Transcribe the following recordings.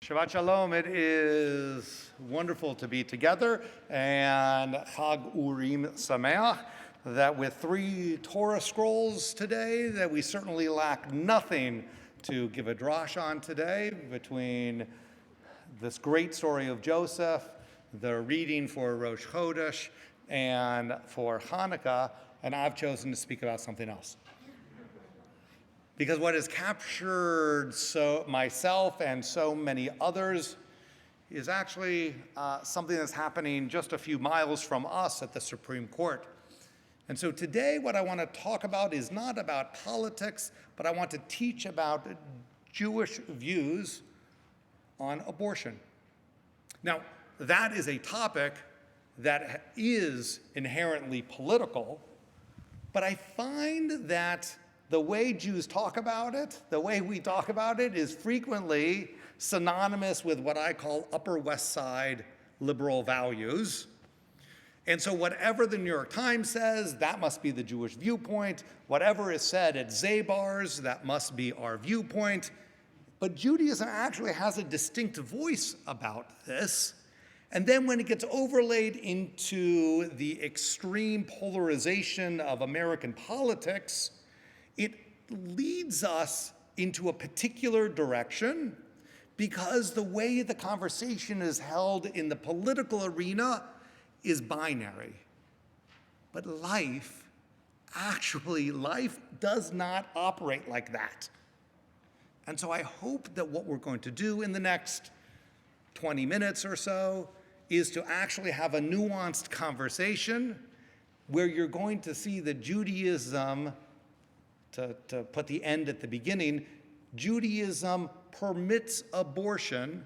Shabbat Shalom, it is wonderful to be together, and Chag Urim Sameach, that with 3 Torah scrolls today, that we certainly lack nothing to give a drash on today between this great story of Joseph, the reading for Rosh Chodesh, and for Hanukkah, and I've chosen to speak about something else. Because what has captured myself and so many others is actually something that's happening just a few miles from us at the Supreme Court. And so today what I want to talk about is not about politics, but I want to teach about Jewish views on abortion. Now, that is a topic that is inherently political, but I find that the way Jews talk about it, the way we talk about it, is frequently synonymous with what I call Upper West Side liberal values. And so whatever the New York Times says, that must be the Jewish viewpoint. Whatever is said at Zabar's, that must be our viewpoint. But Judaism actually has a distinct voice about this. And then when it gets overlaid into the extreme polarization of American politics, it leads us into a particular direction because the way the conversation is held in the political arena is binary. But life does not operate like that. And so I hope that what we're going to do in the next 20 minutes or so is to actually have a nuanced conversation where you're going to see that Judaism, to put the end at the beginning, Judaism permits abortion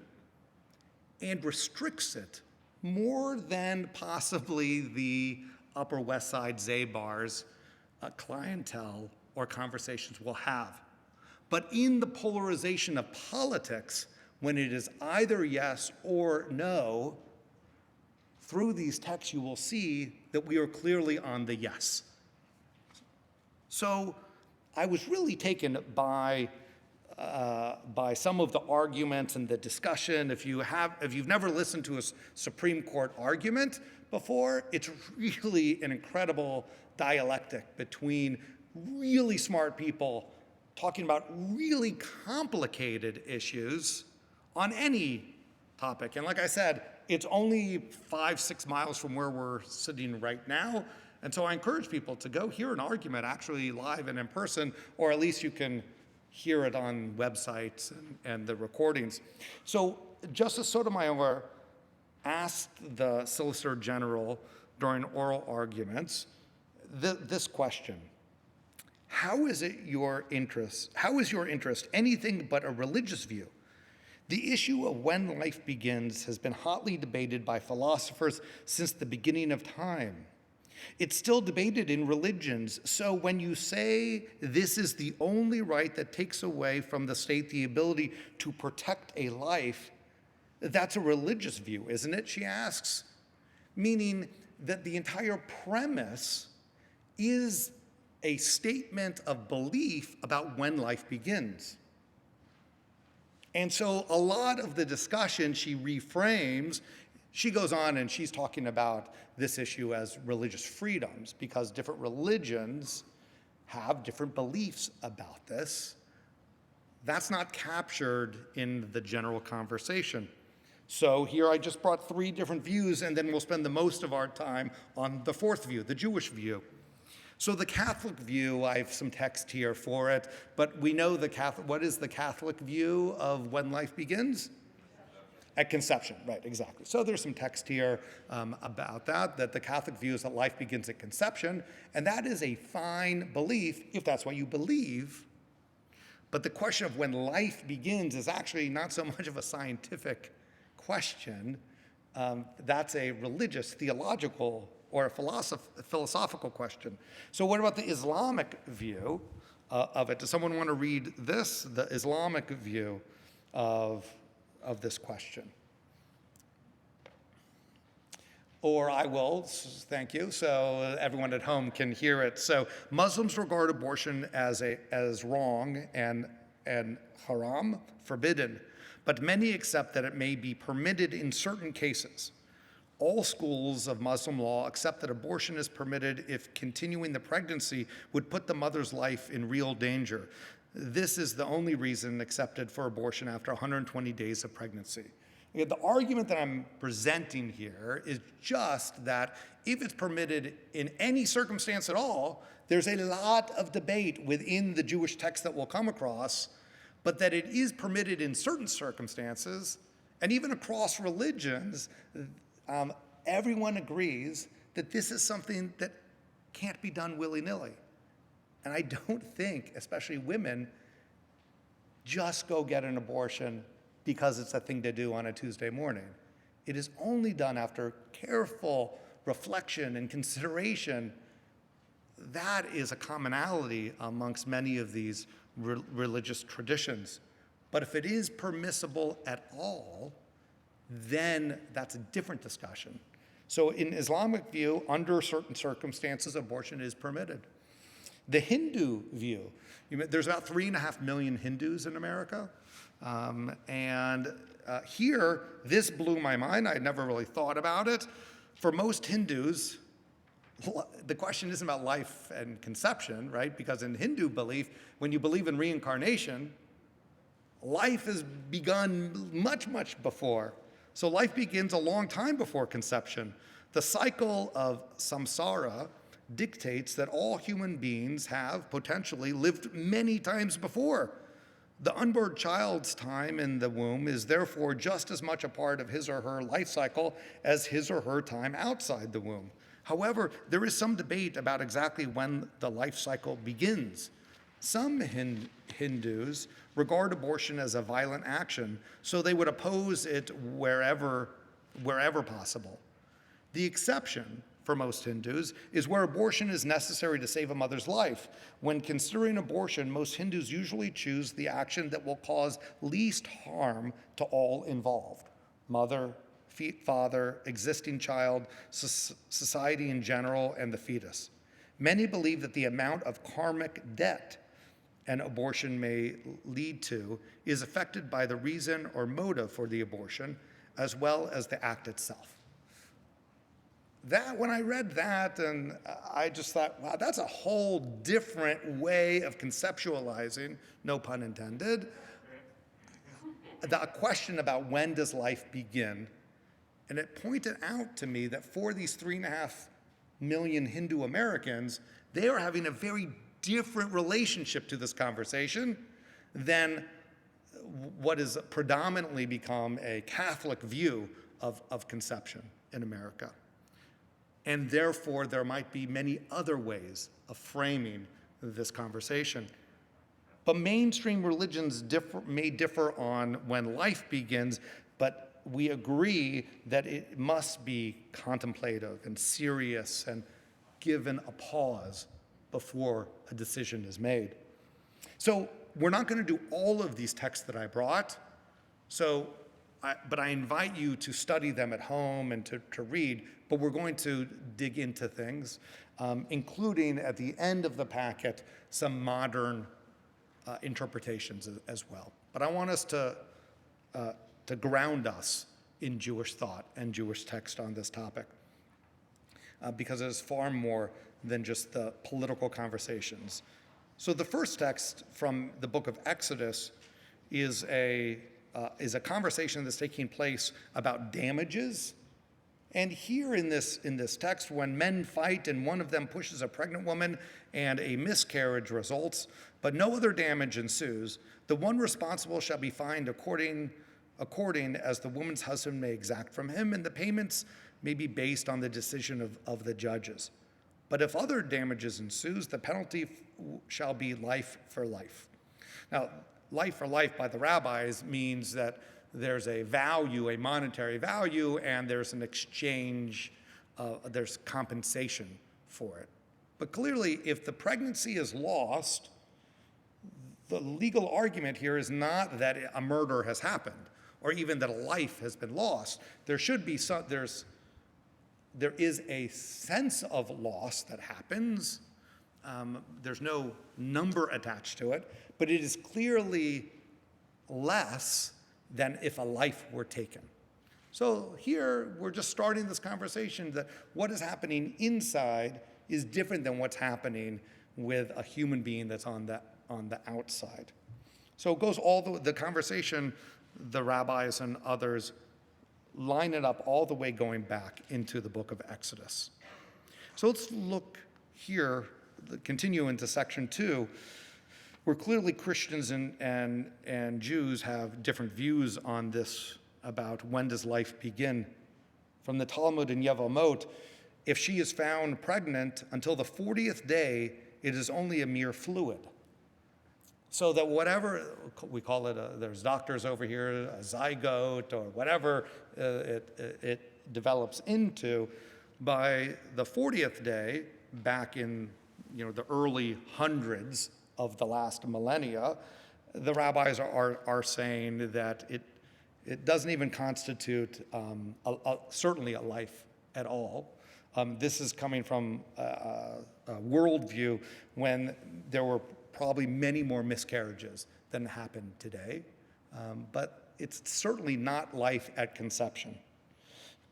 and restricts it more than possibly the Upper West Side Zabar's clientele or conversations will have. But in the polarization of politics, when it is either yes or no, through these texts you will see that we are clearly on the yes. So I was really taken by some of the arguments and the discussion. If you've never listened to a Supreme Court argument before, it's really an incredible dialectic between really smart people talking about really complicated issues on any topic. And like I said, it's only 5-6 miles from where we're sitting right now. And so I encourage people to go hear an argument actually live and in person, or at least you can hear it on websites and the recordings. So Justice Sotomayor asked the Solicitor General during oral arguments this question: how is your interest anything but a religious view? The issue of when life begins has been hotly debated by philosophers since the beginning of time. It's still debated in religions. So when you say this is the only right that takes away from the state the ability to protect a life, that's a religious view, isn't it? She asks, meaning that the entire premise is a statement of belief about when life begins. And so a lot of the discussion she reframes. She goes on and she's talking about this issue as religious freedoms because different religions have different beliefs about this. That's not captured in the general conversation. So here I just brought 3 different views, and then we'll spend the most of our time on the 4th view, the Jewish view. So the Catholic view, I have some text here for it, but we know what is the Catholic view of when life begins? At conception, right, exactly. So there's some text here about that the Catholic view is that life begins at conception, and that is a fine belief if that's what you believe. But the question of when life begins is actually not so much of a scientific question. That's a religious, theological, or a philosophical question. So what about the Islamic view of it? Does someone want to read this, the Islamic view of this question? Or I will, thank you, so everyone at home can hear it. So Muslims regard abortion as wrong and and haram, forbidden, but many accept that it may be permitted in certain cases. All schools of Muslim law accept that abortion is permitted if continuing the pregnancy would put the mother's life in real danger. This is the only reason accepted for abortion after 120 days of pregnancy. Again, the argument that I'm presenting here is just that if it's permitted in any circumstance at all, there's a lot of debate within the Jewish text that we'll come across, but that it is permitted in certain circumstances, and even across religions, everyone agrees that this is something that can't be done willy-nilly. And I don't think, especially women, just go get an abortion because it's a thing to do on a Tuesday morning. It is only done after careful reflection and consideration. That is a commonality amongst many of these religious traditions. But if it is permissible at all, then that's a different discussion. So in Islamic view, under certain circumstances, abortion is permitted. The Hindu view, there's about 3.5 million Hindus in America. Here, this blew my mind. I had never really thought about it. For most Hindus, the question isn't about life and conception, right? Because in Hindu belief, when you believe in reincarnation, life has begun much, much before. So life begins a long time before conception. The cycle of samsara dictates that all human beings have potentially lived many times before. The unborn child's time in the womb is therefore just as much a part of his or her life cycle as his or her time outside the womb. However, there is some debate about exactly when the life cycle begins. Some Hindus regard abortion as a violent action, so they would oppose it wherever possible. The exception for most Hindus is where abortion is necessary to save a mother's life. When considering abortion, most Hindus usually choose the action that will cause least harm to all involved: mother, father, existing child, society in general, and the fetus. Many believe that the amount of karmic debt an abortion may lead to is affected by the reason or motive for the abortion, as well as the act itself. When I read that, and I just thought, wow, that's a whole different way of conceptualizing, no pun intended, the question about when does life begin. And it pointed out to me that for these 3.5 million Hindu Americans, they are having a very different relationship to this conversation than what has predominantly become a Catholic view of conception in America. And therefore, there might be many other ways of framing this conversation. But mainstream religions may differ on when life begins, but we agree that it must be contemplative and serious and given a pause before a decision is made. So we're not going to do all of these texts that I brought, but I invite you to study them at home and to read, but we're going to dig into things, including at the end of the packet, some modern interpretations as well. But I want us to ground us in Jewish thought and Jewish text on this topic, because it is far more than just the political conversations. So the first text from the book of Exodus is a conversation that's taking place about damages. And here in this text, when men fight and one of them pushes a pregnant woman and a miscarriage results, but no other damage ensues, the one responsible shall be fined according as the woman's husband may exact from him, and the payments may be based on the decision of the judges. But if other damages ensues, the penalty shall be life for life. Now, life for life by the rabbis means that there's a value, a monetary value, and there's an exchange, there's compensation for it. But clearly, if the pregnancy is lost, the legal argument here is not that a murder has happened, or even that a life has been lost. There is a sense of loss that happens, There's no number attached to it, but it is clearly less than if a life were taken. So here we're just starting this conversation that what is happening inside is different than what's happening with a human being that's on the outside. So it goes all the conversation, the rabbis and others line it up all the way going back into the book of Exodus. So let's look here, continue into section 2, where clearly Christians and Jews have different views on this about when does life begin. From the Talmud in Yevamot, if she is found pregnant until the 40th day, it is only a mere fluid. So that whatever, we call it, there's doctors over here, a zygote or whatever it develops into, by the 40th day, back in the early hundreds of the last millennia, the rabbis are saying that it doesn't even constitute certainly a life at all. This is coming from a worldview when there were probably many more miscarriages than happen today, but it's certainly not life at conception.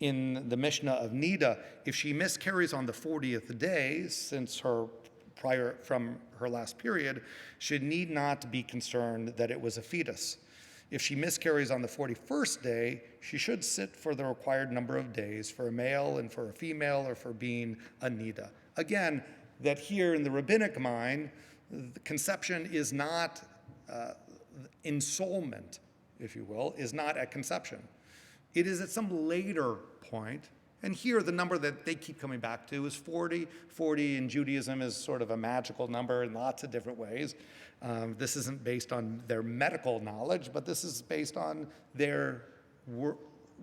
In the Mishnah of Nida, if she miscarries on the 40th day, since from her last period, she need not be concerned that it was a fetus. If she miscarries on the 41st day, she should sit for the required number of days for a male and for a female or for being a nida. Again, that here in the rabbinic mind, the conception is not, ensoulment, if you will, is not at conception. It is at some later point, and here the number that they keep coming back to is 40. 40 in Judaism is sort of a magical number in lots of different ways. This isn't based on their medical knowledge, but this is based on their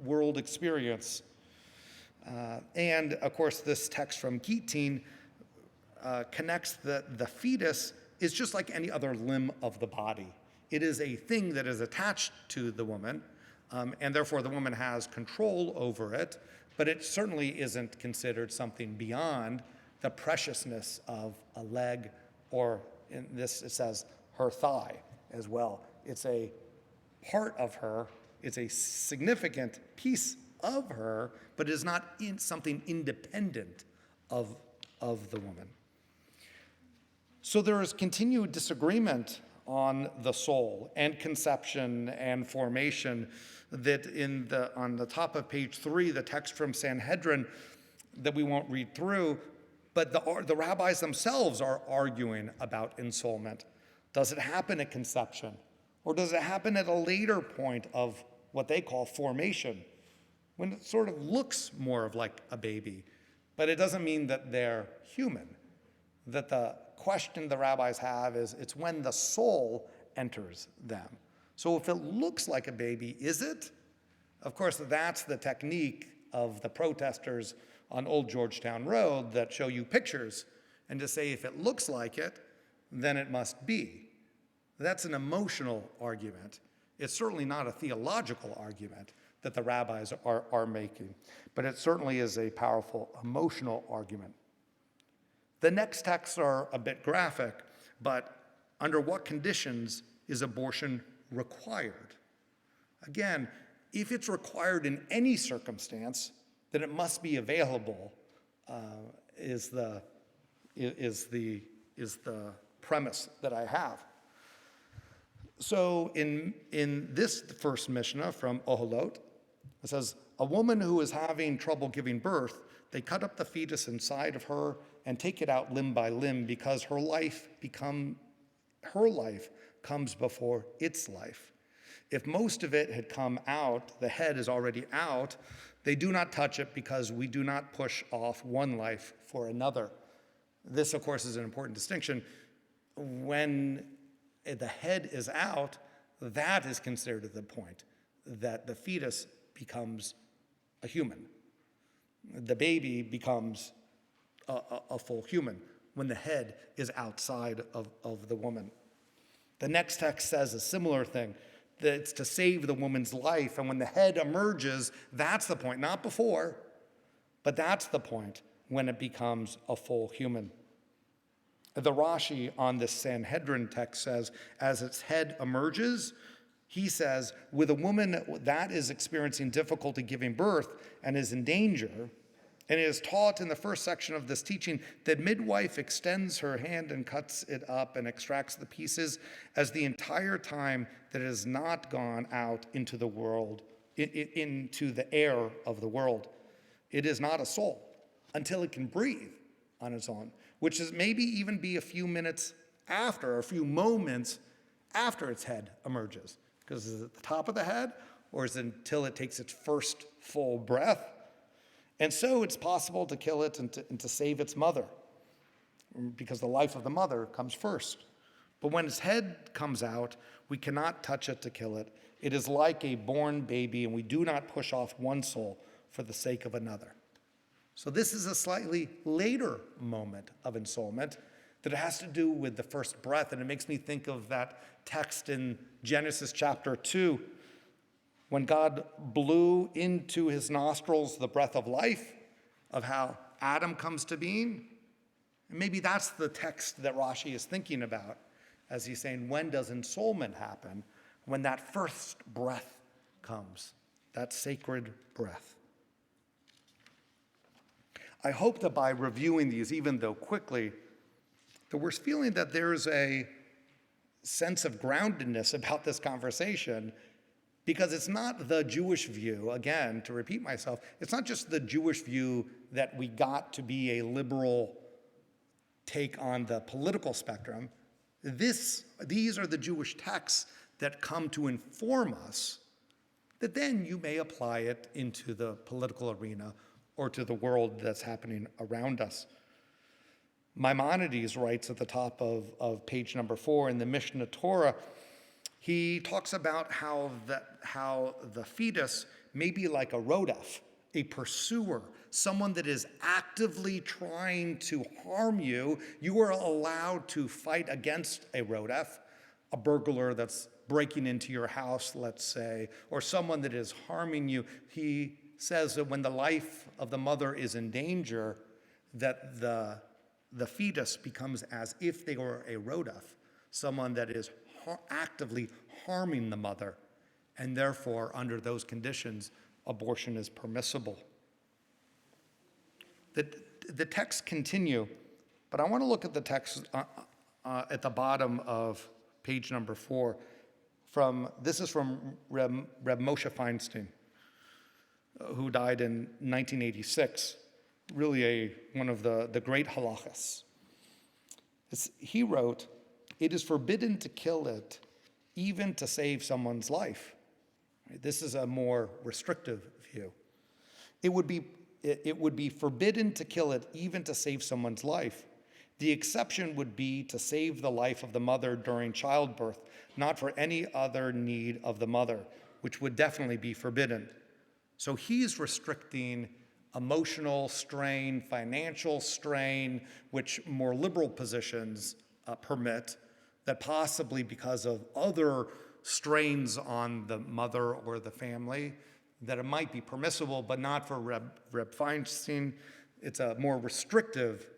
world experience. And of course, this text from Gittin connects the fetus is just like any other limb of the body. It is a thing that is attached to the woman, and therefore the woman has control over it, but it certainly isn't considered something beyond the preciousness of a leg, or in this it says her thigh as well. It's a part of her, it's a significant piece of her, but it is not something independent of the woman. So there is continued disagreement on the soul and conception and formation that on the top of page 3, the text from Sanhedrin that we won't read through, but the rabbis themselves are arguing about ensoulment. Does it happen at conception? Or does it happen at a later point of what they call formation, when it sort of looks more of like a baby, but it doesn't mean that they're human? That the question the rabbis have is, it's when the soul enters them. So if it looks like a baby, is it? Of course, that's the technique of the protesters on Old Georgetown Road that show you pictures and to say if it looks like it, then it must be. That's an emotional argument. It's certainly not a theological argument that the rabbis are making, but it certainly is a powerful emotional argument. The next texts are a bit graphic, but under what conditions is abortion required? Again, if it's required in any circumstance, then it must be available, is the premise that I have. So in this first Mishnah from Oholot, it says, a woman who is having trouble giving birth, they cut up the fetus inside of her and take it out limb by limb because her life comes before its life. If most of it had come out, the head is already out, they do not touch it because we do not push off one life for another. This, of course, is an important distinction. When the head is out, that is considered at the point that the fetus becomes a human. The baby becomes a full human when the head is outside of the woman. The next text says a similar thing, that it's to save the woman's life, and when the head emerges, that's the point, not before, but that's the point when it becomes a full human. The Rashi on this Sanhedrin text says, as its head emerges, he says, with a woman that is experiencing difficulty giving birth and is in danger, and it is taught in the first section of this teaching that midwife extends her hand and cuts it up and extracts the pieces as the entire time that it has not gone out into the world, into the air of the world. It is not a soul until it can breathe on its own, which is maybe even be a few minutes after, or a few moments after its head emerges. Because is it at the top of the head, or is it until it takes its first full breath? And so it's possible to kill it and to save its mother, because the life of the mother comes first. But when its head comes out, we cannot touch it to kill it. It is like a born baby, and we do not push off one soul for the sake of another. So this is a slightly later moment of ensoulment that has to do with the first breath, and it makes me think of that text in Genesis chapter 2, when God blew into his nostrils the breath of life, of how Adam comes to being. And maybe that's the text that Rashi is thinking about as he's saying, when does ensoulment happen? When that first breath comes, that sacred breath. I hope that by reviewing these, even though quickly, that we're feeling that there's a sense of groundedness about this conversation, because it's not the Jewish view, again, to repeat myself, it's not just the Jewish view that we got to be a liberal take on the political spectrum. These are the Jewish texts that come to inform us that then you may apply it into the political arena or to the world that's happening around us. Maimonides writes at the top of page number 4 in the Mishnah Torah, he talks about how the fetus may be like a rodef, a pursuer, someone that is actively trying to harm you. You are allowed to fight against a rodef, a burglar that's breaking into your house, let's say, or someone that is harming you. He says that when the life of the mother is in danger, that the fetus becomes as if they were a rodef, someone that is actively harming the mother, and therefore, under those conditions, abortion is permissible. The texts continue, but I want to look at the text at the bottom of page number 4. This is from Reb Moshe Feinstein, who died in 1986, really one of the great halachics. He wrote, "It is forbidden to kill it, even to save someone's life." This is a more restrictive view. It would be forbidden to kill it, even to save someone's life. The exception would be to save the life of the mother during childbirth, not for any other need of the mother, which would definitely be forbidden. So he's restricting emotional strain, financial strain, which more liberal positions permit, that possibly because of other strains on the mother or the family, that it might be permissible, but not for Reb Feinstein. It's a more restrictive,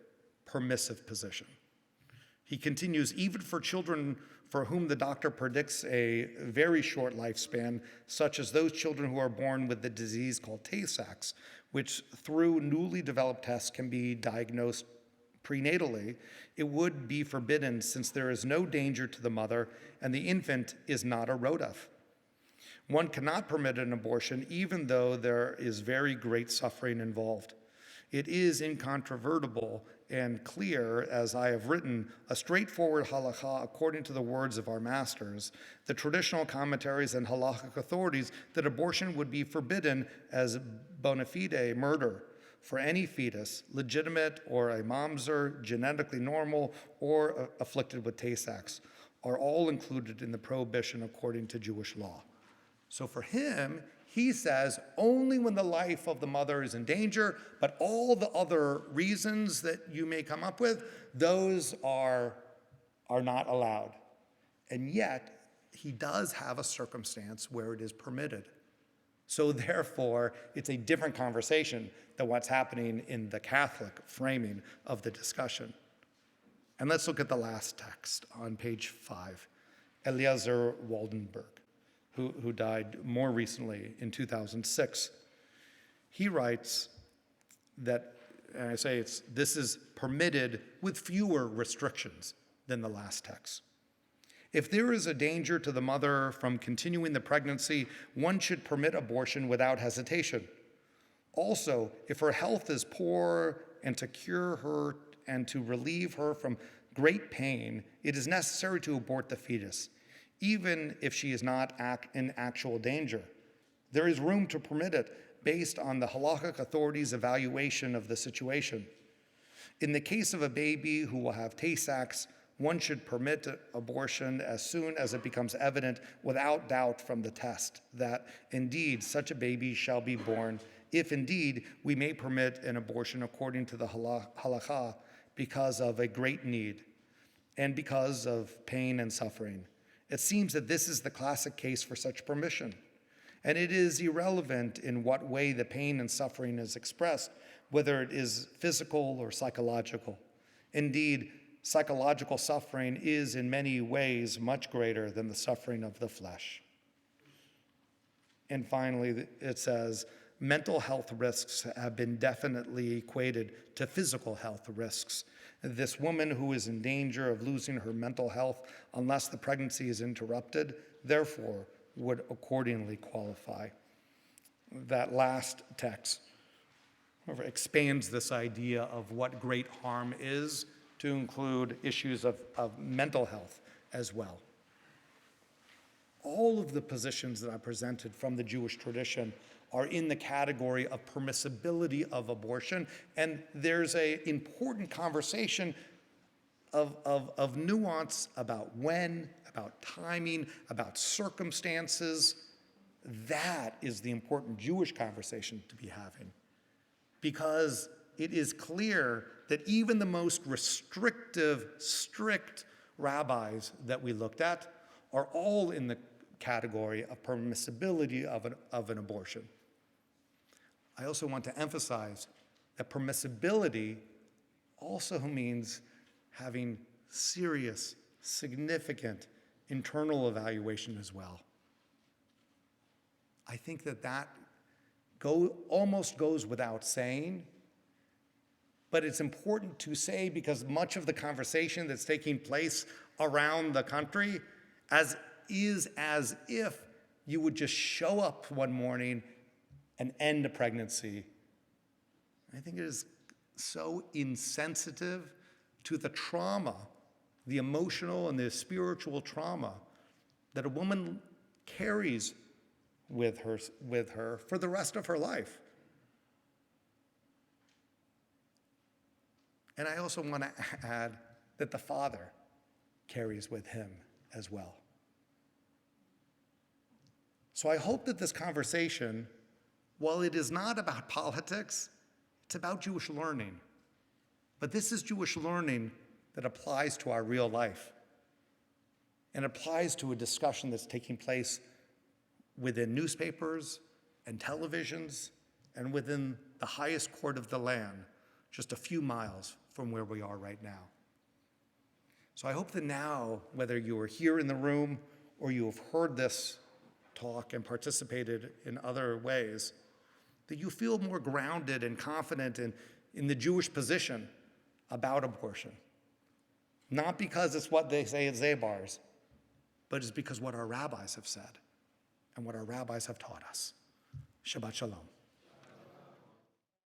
permissive position. He continues, even for children for whom the doctor predicts a very short lifespan, such as those children who are born with the disease called Tay-Sachs, which through newly developed tests can be diagnosed prenatally, it would be forbidden since there is no danger to the mother and the infant is not a rodef. One cannot permit an abortion even though there is very great suffering involved. It is incontrovertible and clear, as I have written, a straightforward halakha according to the words of our masters, the traditional commentaries and halachic authorities, that abortion would be forbidden as bona fide murder for any fetus, legitimate or a mamzer, genetically normal, or afflicted with Tay-Sachs, are all included in the prohibition according to Jewish law. So for him, he says only when the life of the mother is in danger, but all the other reasons that you may come up with, those are not allowed. And yet, he does have a circumstance where it is permitted. So therefore, it's a different conversation than what's happening in the Catholic framing of the discussion. And let's look at the last text on page 5, Eliezer Waldenberg, who died more recently in 2006. He writes that, and I say this is permitted with fewer restrictions than the last text. If there is a danger to the mother from continuing the pregnancy, one should permit abortion without hesitation. Also, if her health is poor and to cure her and to relieve her from great pain, it is necessary to abort the fetus, even if she is not in actual danger. There is room to permit it based on the halachic authorities' evaluation of the situation. In the case of a baby who will have Tay-Sachs, one should permit abortion as soon as it becomes evident without doubt from the test that indeed such a baby shall be born, if indeed we may permit an abortion according to the halakha because of a great need and because of pain and suffering. It seems that this is the classic case for such permission, and it is irrelevant in what way the pain and suffering is expressed, whether it is physical or psychological. Indeed, psychological suffering is in many ways much greater than the suffering of the flesh. And finally, it says, mental health risks have been definitely equated to physical health risks. This woman who is in danger of losing her mental health unless the pregnancy is interrupted, therefore, would accordingly qualify. That last text expands this idea of what great harm is to include issues of mental health as well. All of the positions that I presented from the Jewish tradition are in the category of permissibility of abortion, and there's an important conversation of nuance about when, about timing, about circumstances. That is the important Jewish conversation to be having, because it is clear that even the most restrictive, strict rabbis that we looked at are all in the category of permissibility of an abortion. I also want to emphasize that permissibility also means having serious, significant internal evaluation as well. I think that almost goes without saying, but it's important to say because much of the conversation that's taking place around the country is as if you would just show up one morning and end a pregnancy. I think it is so insensitive to the trauma, the emotional and the spiritual trauma that a woman carries with her for the rest of her life. And I also want to add that the father carries with him as well. So I hope that this conversation, while it is not about politics, it's about Jewish learning. But this is Jewish learning that applies to our real life and applies to a discussion that's taking place within newspapers and televisions and within the highest court of the land, just a few miles from where we are right now. So I hope that now, whether you are here in the room or you have heard this talk and participated in other ways, that you feel more grounded and confident in the Jewish position about abortion. Not because it's what they say at Zabar's, but it's because what our rabbis have said and what our rabbis have taught us. Shabbat Shalom.